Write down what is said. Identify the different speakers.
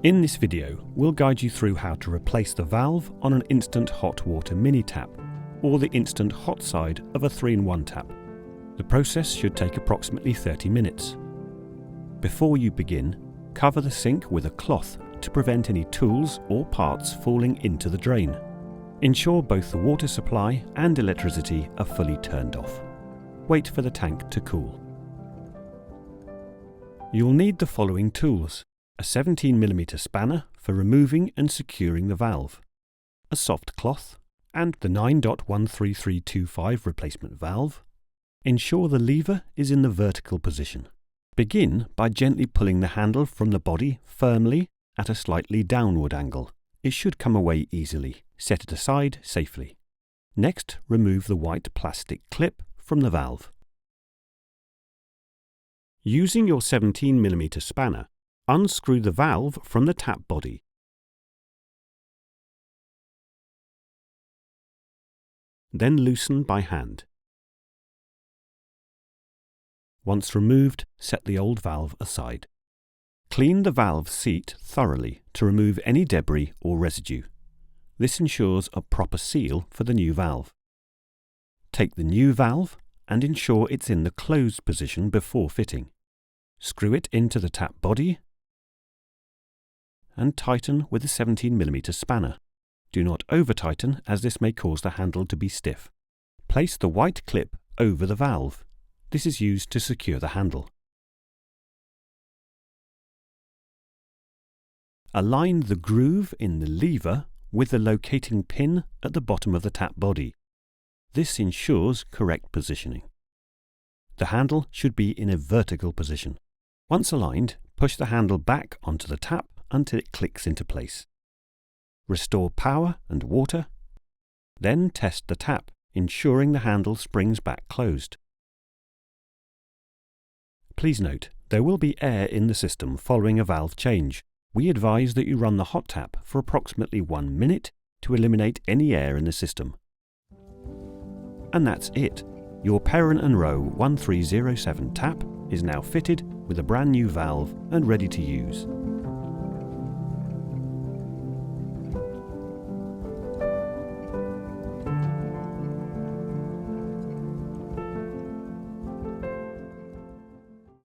Speaker 1: In this video, we'll guide you through how to replace the valve on an instant hot water mini tap, or the instant hot side of a 3-in-1 tap. The process should take approximately 30 minutes. Before you begin, cover the sink with a cloth to prevent any tools or parts falling into the drain. Ensure both the water supply and electricity are fully turned off. Wait for the tank to cool. You'll need the following tools: a 17mm spanner for removing and securing the valve, a soft cloth, and the 9.13325 replacement valve. Ensure the lever is in the vertical position. Begin by gently pulling the handle from the body firmly at a slightly downward angle. It should come away easily. Set it aside safely. Next, remove the white plastic clip from the valve. Using your 17mm spanner, unscrew the valve from the tap body. Then loosen by hand. Once removed, set the old valve aside. Clean the valve seat thoroughly to remove any debris or residue. This ensures a proper seal for the new valve. Take the new valve and ensure it's in the closed position before fitting. Screw it into the tap body and tighten with a 17mm spanner. Do not over-tighten, as this may cause the handle to be stiff. Place the white clip over the valve. This is used to secure the handle. Align the groove in the lever with the locating pin at the bottom of the tap body. This ensures correct positioning. The handle should be in a vertical position. Once aligned, push the handle back onto the tap until it clicks into place. Restore power and water. Then test the tap, ensuring the handle springs back closed. Please note, there will be air in the system following a valve change. We advise that you run the hot tap for approximately 1 minute to eliminate any air in the system. And that's it. Your Perrin & Rowe 1307 tap is now fitted with a brand new valve and ready to use.